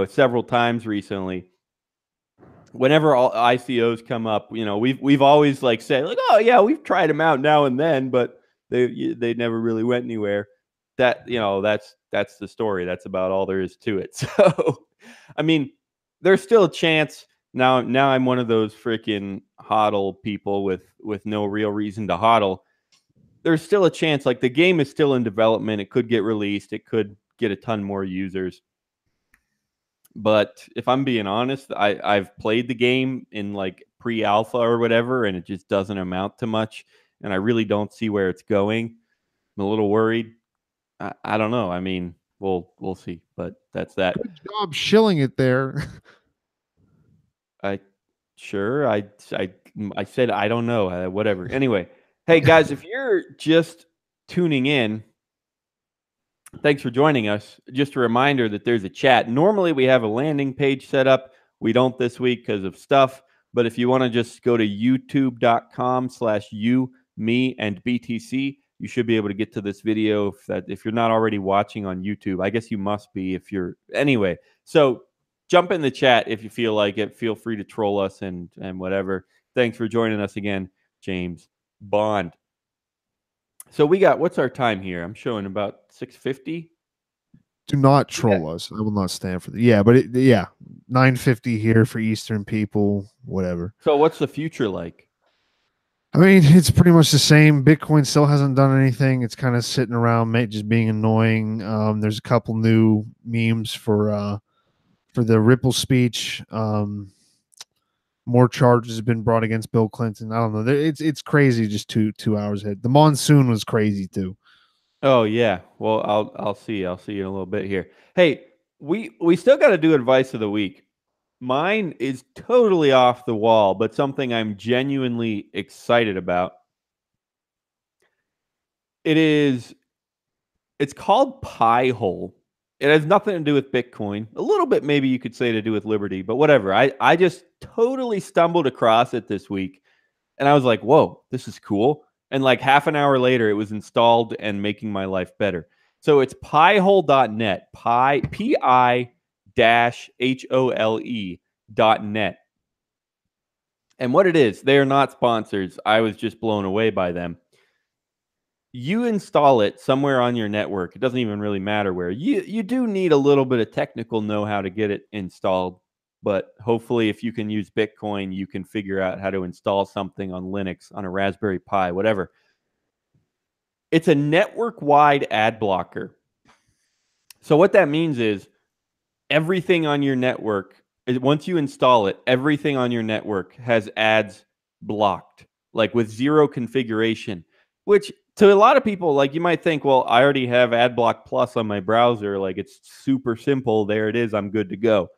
several times recently. Whenever all ICOs come up, we've always like said like, oh yeah, we've tried them out now and then, but they never really went anywhere. That's the story. That's about all there is to it. So, I mean, there's still a chance. Now I'm one of those freaking hodl people with no real reason to hodl. There's still a chance. Like the game is still in development. It could get released. It could get a ton more users. But if I'm being honest, I've played the game in like pre-alpha or whatever, and it just doesn't amount to much. And I really don't see where it's going. I'm a little worried. I don't know. I mean, we'll see. But that's that. Good job shilling it there. I sure I said I don't know. Whatever. Anyway, hey guys, if you're just tuning in, thanks for joining us. Just a reminder that there's a chat. Normally we have a landing page set up. We don't this week because of stuff. But if you want to just go to youtube.com/you, me, and BTC, you should be able to get to this video if you're not already watching on YouTube. I guess you must be if you're anyway. So jump in the chat if you feel like it. Feel free to troll us and whatever. Thanks for joining us again, James Bond. So we got, what's our time here? I'm showing about 6:50. Do not troll us. I will not stand for that. Yeah, but yeah, 9:50 here for Eastern people, whatever. So what's the future like? I mean, it's pretty much the same. Bitcoin still hasn't done anything. It's kind of sitting around, just being annoying. There's a couple new memes for the Ripple speech. more charges have been brought against Bill Clinton. I don't know. It's crazy. Just 2 hours ahead. The monsoon was crazy too. Oh yeah. Well, I'll see. I'll see you in a little bit here. Hey, we still got to do advice of the week. Mine is totally off the wall, but something I'm genuinely excited about. It's called Pi-hole. It has nothing to do with Bitcoin. A little bit maybe you could say to do with Liberty, but whatever. I just totally stumbled across it this week and I was like, "Whoa, this is cool." And like half an hour later it was installed and making my life better. So it's piehole.net, pi-hole.net. And what it is, they are not sponsors. I was just blown away by them. You install it somewhere on your network. It doesn't even really matter where. You do need a little bit of technical know-how to get it installed, but hopefully if you can use Bitcoin, you can figure out how to install something on Linux, on a Raspberry Pi, whatever. It's a network-wide ad blocker. So what that means is everything on your network, once you install it, everything on your network has ads blocked, like with zero configuration, which to a lot of people, like you might think, well, I already have AdBlock Plus on my browser. Like it's super simple. There it is. I'm good to go.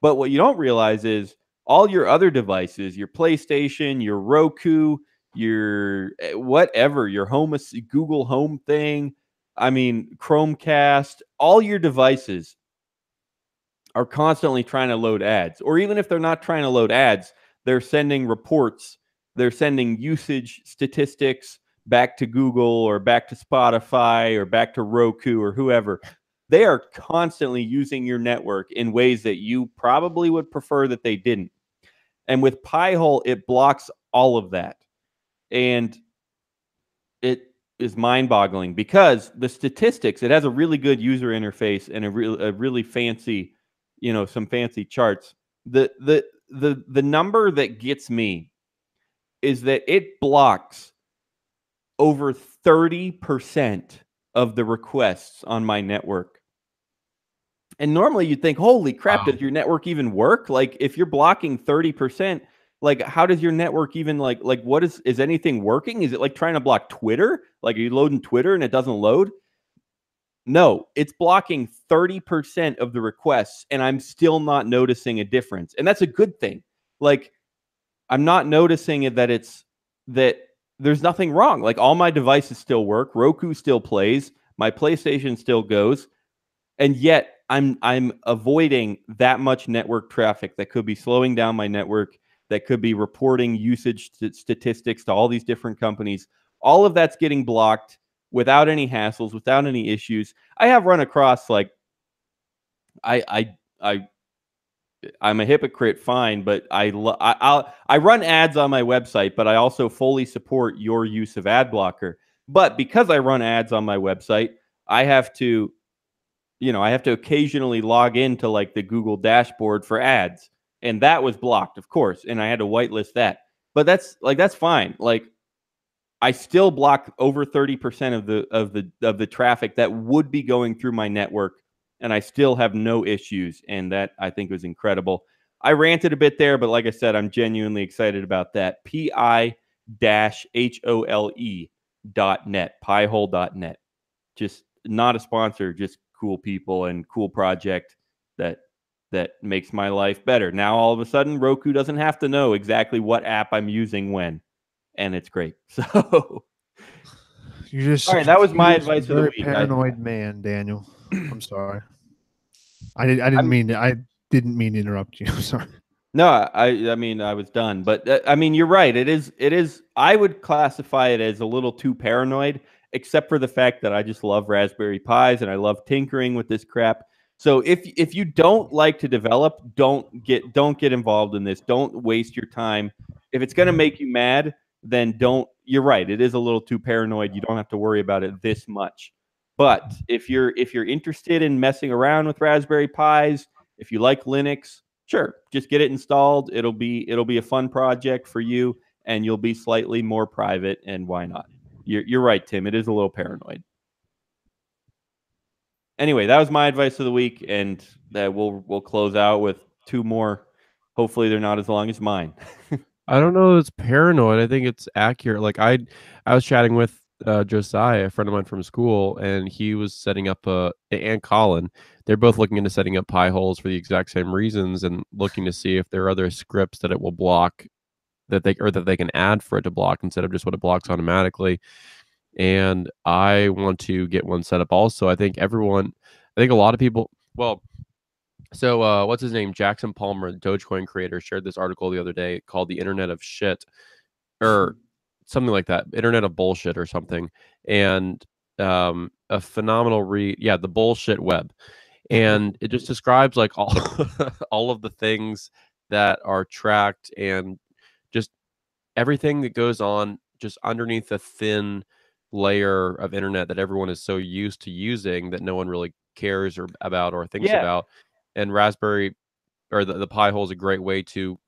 But what you don't realize is all your other devices, your PlayStation, your Roku, your whatever, your home, Google Home thing, I mean, Chromecast, all your devices are constantly trying to load ads. Or even if they're not trying to load ads, they're sending reports, they're sending usage statistics back to Google or back to Spotify or back to Roku or whoever. They are constantly using your network in ways that you probably would prefer that they didn't. And with Pi-hole, it blocks all of that. And it is mind-boggling because the statistics, it has a really good user interface and a really fancy, some fancy charts. The number that gets me is that it blocks over 30% of the requests on my network. And normally you'd think, holy crap, does your network even work? Like if you're blocking 30%, like how does your network even like what is anything working? Is it like trying to block Twitter? Like are you loading Twitter and it doesn't load? No, it's blocking 30% of the requests and I'm still not noticing a difference. And that's a good thing. Like I'm not noticing it that there's nothing wrong. Like all my devices still work. Roku still plays. My PlayStation still goes. And yet I'm avoiding that much network traffic that could be slowing down my network, that could be reporting usage statistics to all these different companies. All of that's getting blocked without any hassles, without any issues. I have run across like I'm a hypocrite, fine, but I run ads on my website, but I also fully support your use of ad blocker. But because I run ads on my website, I have to occasionally log into like the Google dashboard for ads. And that was blocked, of course. And I had to whitelist that. But that's fine. Like I still block over 30% of the traffic that would be going through my network. And I still have no issues. And that I think was incredible. I ranted a bit there, but like I said, I'm genuinely excited about that. pi-hole.net, piehole.net. Just not a sponsor, just cool people and cool project that makes my life better. Now all of a sudden Roku doesn't have to know exactly what app I'm using when, and it's great. So you're just all right, that was my advice of the week. Paranoid man, Daniel. I'm sorry. I didn't mean to interrupt you. I'm sorry. No, I mean I was done, but I mean you're right. It is. I would classify it as a little too paranoid, except for the fact that I just love Raspberry Pis and I love tinkering with this crap. So if you don't like to develop, don't get involved in this. Don't waste your time. If it's going to make you mad, then don't. You're right. It is a little too paranoid. You don't have to worry about it this much. But if you're interested in messing around with Raspberry Pis, if you like Linux, sure, just get it installed. It'll be a fun project for you, and you'll be slightly more private. And why not? You're right, Tim. It is a little paranoid. Anyway, that was my advice of the week, and we'll close out with two more Hopefully they're not as long as mine. I don't know. It's paranoid. I think it's accurate. Like I was chatting with Josiah, a friend of mine from school, and he was setting up and Colin. They're both looking into setting up pie holes for the exact same reasons, and looking to see if there are other scripts that it will block that they can add for it to block instead of just what it blocks automatically. And I want to get one set up also. I think a lot of people. Well, so what's his name? Jackson Palmer, the Dogecoin creator, shared this article the other day called "The Internet of Shit," or something like that, Internet of Bullshit or something, and a phenomenal read. Yeah, the bullshit web, and it just describes like all all of the things that are tracked and just everything that goes on just underneath the thin layer of internet that everyone is so used to using that no one really cares about or thinks Yeah. about. And Raspberry or the Pi hole is a great way to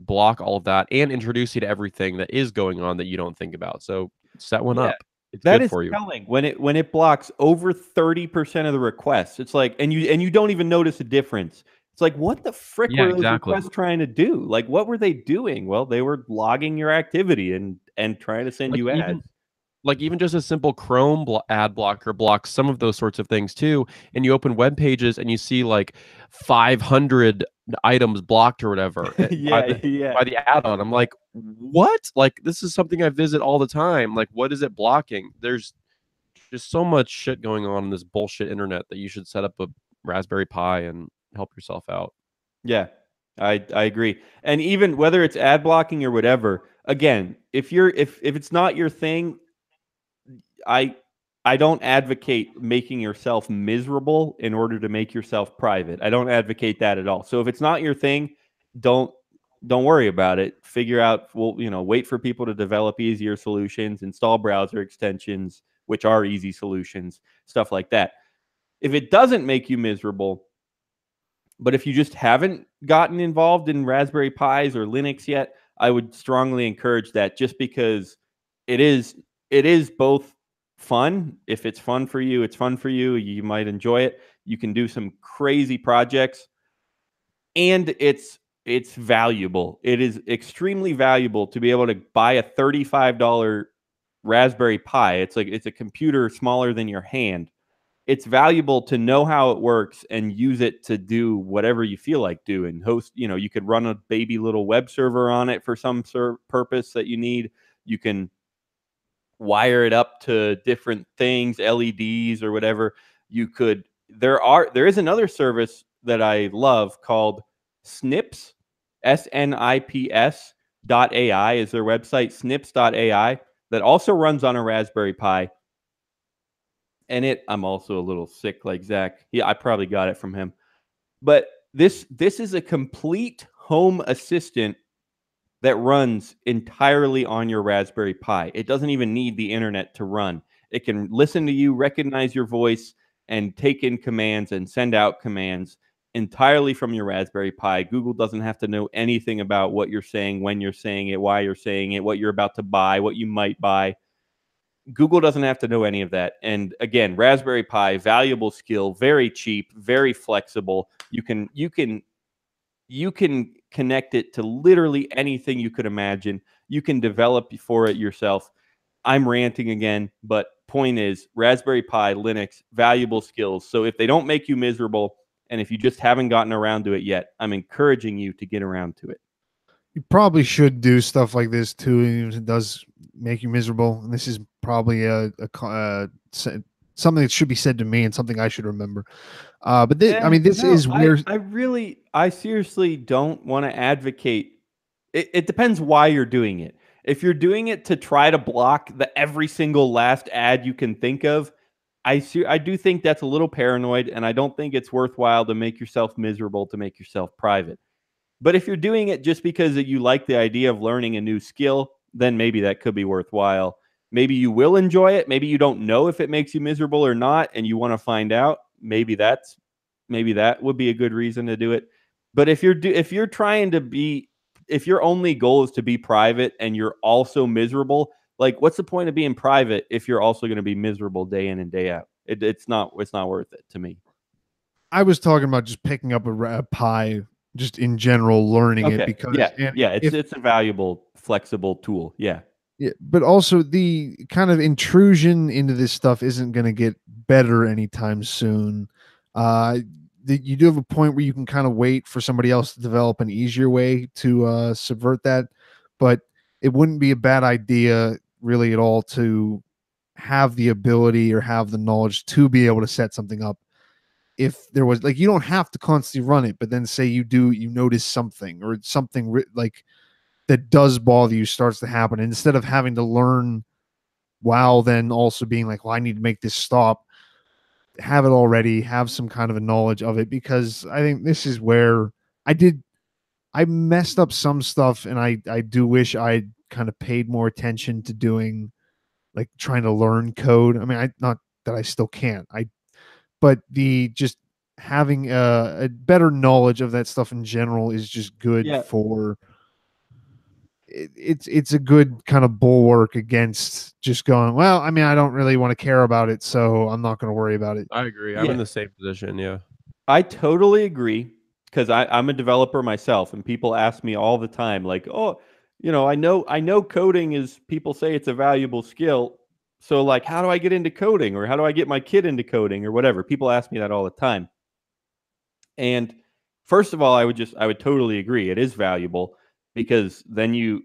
block all of that and introduce you to everything that is going on that you don't think about. So set one Yeah. up. It's That good is for you. telling when it blocks over 30% of the requests. It's like, and you don't even notice a difference. It's like, what the frick Yeah, were those exactly. requests trying to do? Like, what were they doing? Well, they were logging your activity and trying to send Like you even ads. like even just a simple Chrome ad blocker blocks some of those sorts of things too. And you open web pages and you see like 500 items blocked or whatever Yeah, yeah. by the add-on. I'm like, what? Like this is something I visit all the time. Like what is it blocking? There's just so much shit going on in this bullshit internet that you should set up a Raspberry Pi and help yourself out. Yeah, I agree. And even whether it's ad blocking or whatever, again, if it's not your thing, I I don't advocate making yourself miserable in order to make yourself private. I don't advocate that at all. So if it's not your thing, don't don't worry about it. Figure out, well, wait for people to develop easier solutions, install browser extensions, which are easy solutions, stuff like that. If it doesn't make you miserable, but if you just haven't gotten involved in Raspberry Pis or Linux yet, I would strongly encourage that, just because it is it is both fun. If it's fun for you, it's fun for you. You might enjoy it. You can do some crazy projects, and it's valuable. It is extremely valuable to be able to buy a $35 Raspberry Pi. It's a computer smaller than your hand. It's valuable to know how it works and use it to do whatever you feel like doing. You could run a baby little web server on it for some purpose that you need. You can wire it up to different things, LEDs or whatever. There is another service that I love called Snips, SNIPS.ai is their website, snips.ai, that also runs on a Raspberry Pi. And I'm also a little sick like Zach. Yeah, I probably got it from him. But this is a complete home assistant that runs entirely on your Raspberry Pi. It doesn't even need the internet to run. It can listen to you, recognize your voice, and take in commands and send out commands entirely from your Raspberry Pi. Google doesn't have to know anything about what you're saying, when you're saying it, why you're saying it, what you're about to buy, what you might buy. Google doesn't have to know any of that. And again, Raspberry Pi, valuable skill, very cheap, very flexible. You can connect it to literally anything you could imagine. You can develop for it yourself. I'm ranting again, but point is, Raspberry Pi, Linux, valuable skills. So if they don't make you miserable, and if you just haven't gotten around to it yet, I'm encouraging you to get around to it. You probably should do stuff like this too, even if it does make you miserable. And this is probably something that should be said to me and something I should remember. But this No, is where I seriously don't want to advocate. It depends why you're doing it. If you're doing it to try to block every single last ad you can think of, I do think that's a little paranoid, and I don't think it's worthwhile to make yourself miserable to make yourself private. But if you're doing it just because you like the idea of learning a new skill, then maybe that could be worthwhile. Maybe you will enjoy it. Maybe you don't know if it makes you miserable or not, and you want to find out. Maybe that would be a good reason to do it. But if you're trying to be, if your only goal is to be private and you're also miserable, like, what's the point of being private if you're also going to be miserable day in and day out? It's not worth it to me. I was talking about just picking up a Pi just in general learning it Okay. because Yeah. It's a valuable, flexible tool. Yeah. yeah, but also the kind of intrusion into this stuff isn't going to get better anytime soon. Uh, you do have a point where you can kind of wait for somebody else to develop an easier way to subvert that, but it wouldn't be a bad idea really at all to have the ability or have the knowledge to be able to set something up. If there was like, you don't have to constantly run it, but then say you notice something or something like that does bother you starts to happen. And instead of having to learn while then also being like, well, I need to make this stop, have it already, have some kind of a knowledge of it. Because I think this is where I messed up some stuff, and I do wish I kind of paid more attention to doing like trying to learn code. I mean, not that I still can't. But the just having a better knowledge of that stuff in general is just good Yeah. for it's a good kind of bulwark against just going, well, I mean, I don't really want to care about it, so I'm not going to worry about it. I agree. I'm Yeah. in the same position. Yeah. I totally agree because I'm a developer myself, and people ask me all the time, like, "Oh, I know coding is people say it's a valuable skill. So like, how do I get into coding, or how do I get my kid into coding, or whatever?" People ask me that all the time. And first of all, I would totally agree. It is valuable because then you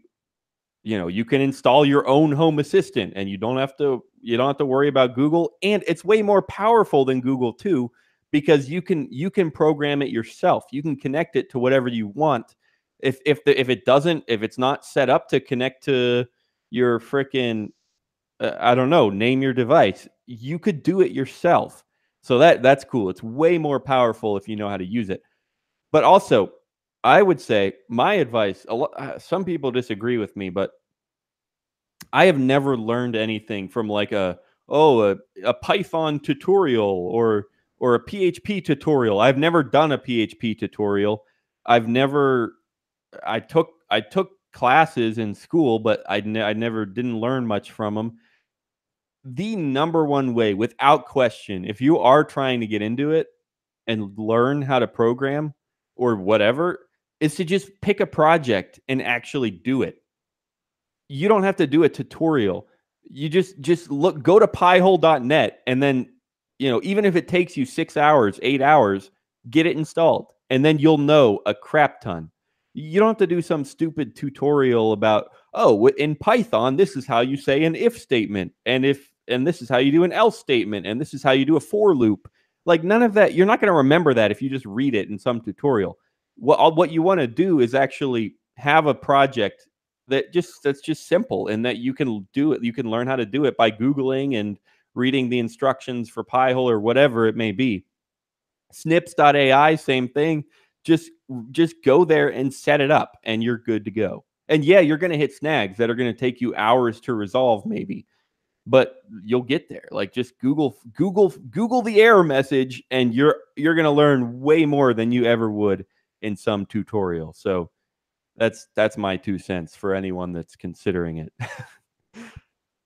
can install your own home assistant, and you don't have to worry about Google, and it's way more powerful than Google too, because you can program it yourself. You can connect it to whatever you want. If it's not set up to connect to your freaking I don't know, name your device, you could do it yourself. So that's cool. It's way more powerful if you know how to use it. But also, I would say my advice, some people disagree with me, but I have never learned anything from like a Python tutorial or a PHP tutorial. I've never done a PHP tutorial. I've never I took classes in school, but I never didn't learn much from them. The number one way, without question, if you are trying to get into it and learn how to program or whatever, is to just pick a project and actually do it. You don't have to do a tutorial. You just go to piehole.net, and then, even if it takes you 6 hours, 8 hours, get it installed, and then you'll know a crap ton. You don't have to do some stupid tutorial about, oh, in Python, this is how you say an if statement, and this is how you do an else statement, and this is how you do a for loop. Like, none of that. You're not going to remember that if you just read it in some tutorial. What you want to do is actually have a project that's just simple, and that you can do it. You can learn how to do it by Googling and reading the instructions for Pi-hole or whatever it may be. Snips.ai, same thing. Just go there and set it up, and you're good to go. And yeah, you're going to hit snags that are going to take you hours to resolve, maybe, but you'll get there. Like, just Google the error message, and you're going to learn way more than you ever would in some tutorial. So that's my 2 cents for anyone that's considering it.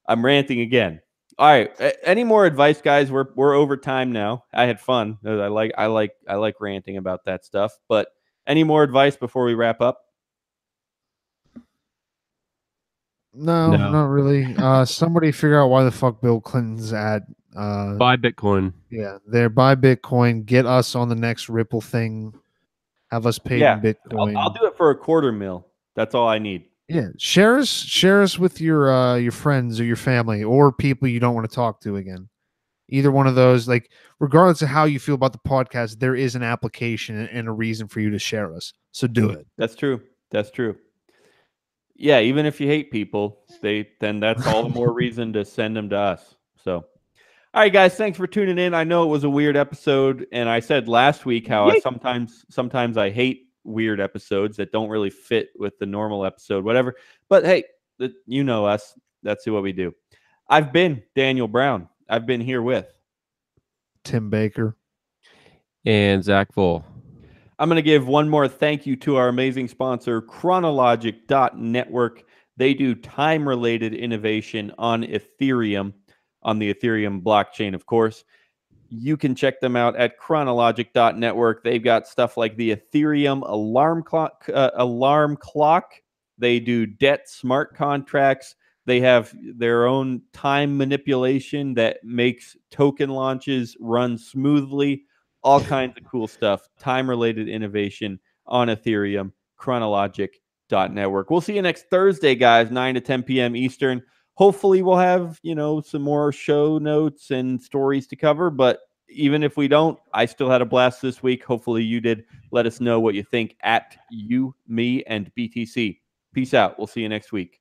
I'm ranting again. All right. Any more advice, guys? We're over time now. I had fun. I like ranting about that stuff. But any more advice before we wrap up? No, not really. Somebody figure out why the fuck Bill Clinton's at Buy Bitcoin. yeah, there, buy Bitcoin, get us on the next Ripple thing, have us paid in Bitcoin. I'll do it for $250,000. That's all I need. Yeah, share us with your friends or your family or people you don't want to talk to again. Either one of those, like, regardless of how you feel about the podcast, there is an application and a reason for you to share us. So do it. That's true. Yeah, even if you hate people, then that's all the more reason to send them to us. So, all right, guys, thanks for tuning in. I know it was a weird episode, and I said last week how I sometimes I hate weird episodes that don't really fit with the normal episode, whatever. But hey, you know us. That's what we do. I've been Daniel Brown. I've been here with Tim Baker and Zach Voll. I'm going to give one more thank you to our amazing sponsor, Chronologic.network. They do time-related innovation on Ethereum, on the Ethereum blockchain, of course. You can check them out at chronologic.network. They've got stuff like the Ethereum alarm clock. They do debt smart contracts. They have their own time manipulation that makes token launches run smoothly. All kinds of cool stuff. Time-related innovation on Ethereum. Chronologic.network. We'll see you next Thursday, guys, 9 to 10 p.m. Eastern. Hopefully we'll have, some more show notes and stories to cover, but even if we don't, I still had a blast this week. Hopefully you did. Let us know what you think at you, me, and BTC. Peace out. We'll see you next week.